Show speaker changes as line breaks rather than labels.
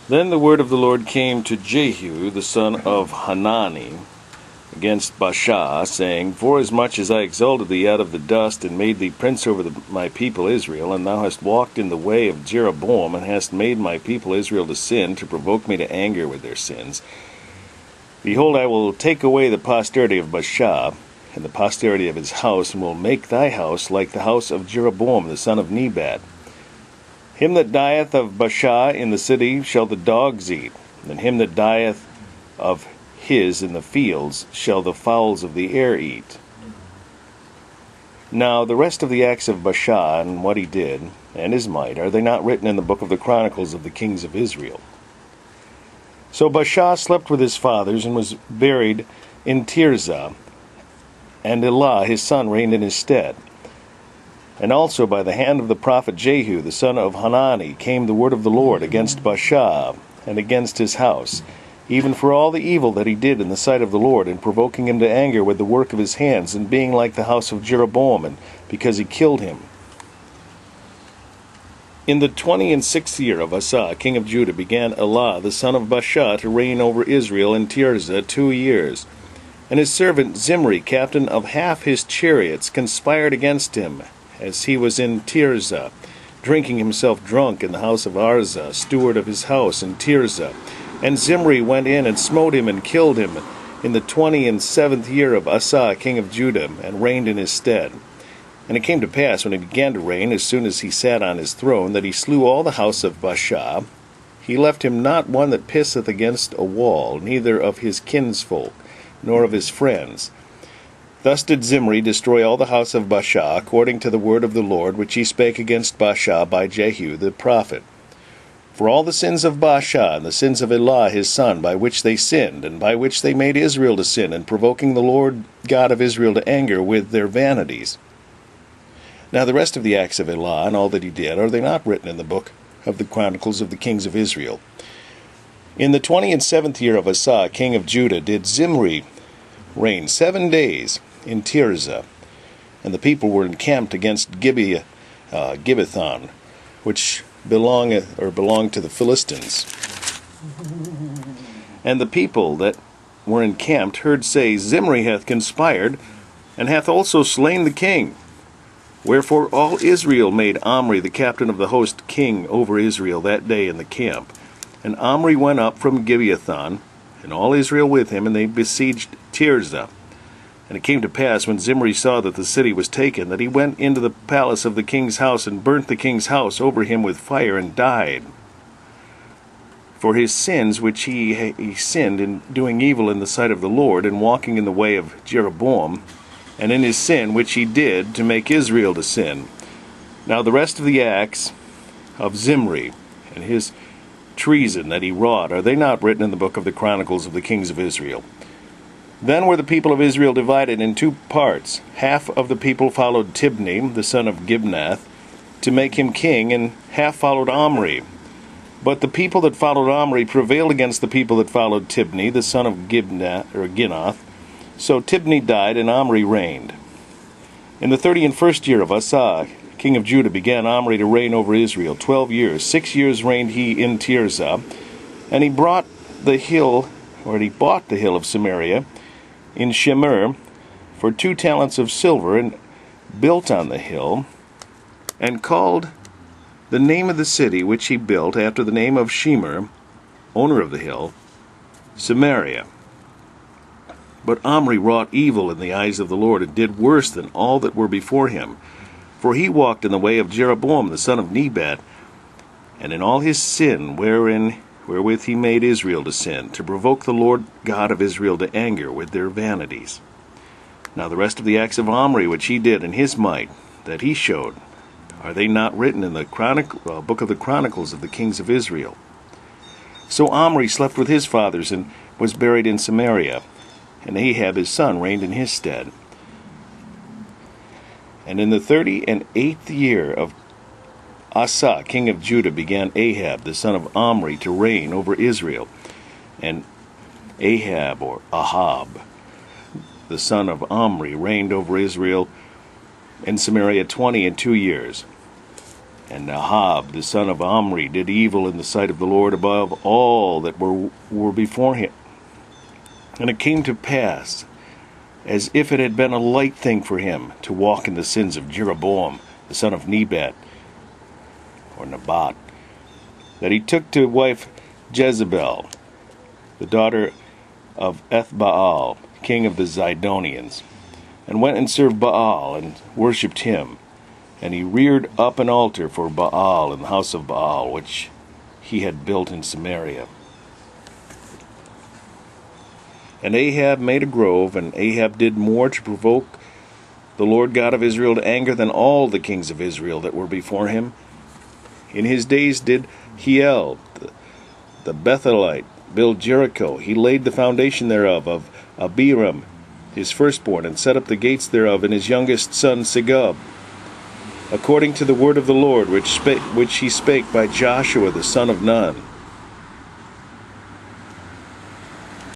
Then the word of the Lord came to Jehu, the son of Hanani, against Baasha, saying, Forasmuch as I exalted thee out of the dust, and made thee prince over my people Israel, and thou hast walked in the way of Jeroboam, and hast made my people Israel to sin, to provoke me to anger with their sins, behold, I will take away the posterity of Baasha, and the posterity of his house, and will make thy house like the house of Jeroboam the son of Nebat. Him that dieth of Baasha in the city shall the dogs eat, and him that dieth of his in the fields shall the fowls of the air eat. Now the rest of the acts of Baasha, and what he did, and his might, are they not written in the book of the chronicles of the kings of Israel? So Baasha slept with his fathers, and was buried in Tirzah, and Elah his son reigned in his stead. And also by the hand of the prophet Jehu, the son of Hanani, came the word of the Lord against Baasha, and against his house, even for all the evil that he did in the sight of the Lord, in provoking him to anger with the work of his hands, and being like the house of Jeroboam, and because he killed him. In the 26th year of Asa, king of Judah, began Elah, the son of Baasha, to reign over Israel in Tirzah 2 years. And his servant Zimri, captain of half his chariots, conspired against him, as he was in Tirzah, drinking himself drunk in the house of Arzah, steward of his house in Tirzah. And Zimri went in and smote him and killed him in the 27th year of Asa, king of Judah, and reigned in his stead. And it came to pass, when he began to reign, as soon as he sat on his throne, that he slew all the house of Baasha. He left him not one that pisseth against a wall, neither of his kinsfolk, nor of his friends. Thus did Zimri destroy all the house of Baasha, according to the word of the Lord, which he spake against Baasha by Jehu the prophet. For all the sins of Baasha, and the sins of Elah his son, by which they sinned, and by which they made Israel to sin, and provoking the Lord God of Israel to anger with their vanities. Now the rest of the acts of Elah, and all that he did, are they not written in the book of the chronicles of the kings of Israel? In the 27th year of Asa, king of Judah, did Zimri reign 7 days in Tirzah, and the people were encamped against Gibbethon, which belonged to the Philistines. And the people that were encamped heard say, Zimri hath conspired, and hath also slain the king. Wherefore all Israel made Omri the captain of the host king over Israel that day in the camp. And Omri went up from Gibbethon, and all Israel with him, and they besieged Tirzah. And it came to pass, when Zimri saw that the city was taken, that he went into the palace of the king's house, and burnt the king's house over him with fire, and died. For his sins which he sinned in doing evil in the sight of the Lord, and walking in the way of Jeroboam, and in his sin which he did to make Israel to sin. Now the rest of the acts of Zimri, and his treason that he wrought, are they not written in the book of the chronicles of the kings of Israel? Then were the people of Israel divided in 2 parts. Half of the people followed Tibni, the son of Gibnath, to make him king, and half followed Omri. But the people that followed Omri prevailed against the people that followed Tibni, the son of Ginath. So Tibni died, and Omri reigned. In the 31st year of Asa, king of Judah, began Omri to reign over Israel 12 years. 6 years reigned he in Tirzah, and he bought the hill of Samaria in Shemer for 2 talents of silver, and built on the hill, and called the name of the city which he built after the name of Shemer, owner of the hill, Samaria. But Omri wrought evil in the eyes of the Lord, and did worse than all that were before him. For he walked in the way of Jeroboam the son of Nebat, and in all his sin wherewith he made Israel to sin, to provoke the Lord God of Israel to anger with their vanities. Now the rest of the acts of Omri which he did in his might, that he showed, are they not written in the book of the chronicles of the kings of Israel? So Omri slept with his fathers, and was buried in Samaria, and Ahab his son reigned in his stead. And in the 38th year of Asa, king of Judah, began Ahab, the son of Omri, to reign over Israel. And Ahab, or Ahab, the son of Omri, reigned over Israel in Samaria 22 years. And Ahab, the son of Omri, did evil in the sight of the Lord above all that were before him. And it came to pass, as if it had been a light thing for him to walk in the sins of Jeroboam, the son of Nebat, or Nebat, that he took to wife Jezebel, the daughter of Ethbaal, king of the Zidonians, and went and served Baal, and worshipped him. And he reared up an altar for Baal in the house of Baal, which he had built in Samaria. And Ahab made a grove, and Ahab did more to provoke the Lord God of Israel to anger than all the kings of Israel that were before him. In his days did Hiel, the Bethelite, build Jericho. He laid the foundation thereof of Abiram, his firstborn, and set up the gates thereof in his youngest son Segub, according to the word of the Lord which he spake by Joshua the son of Nun.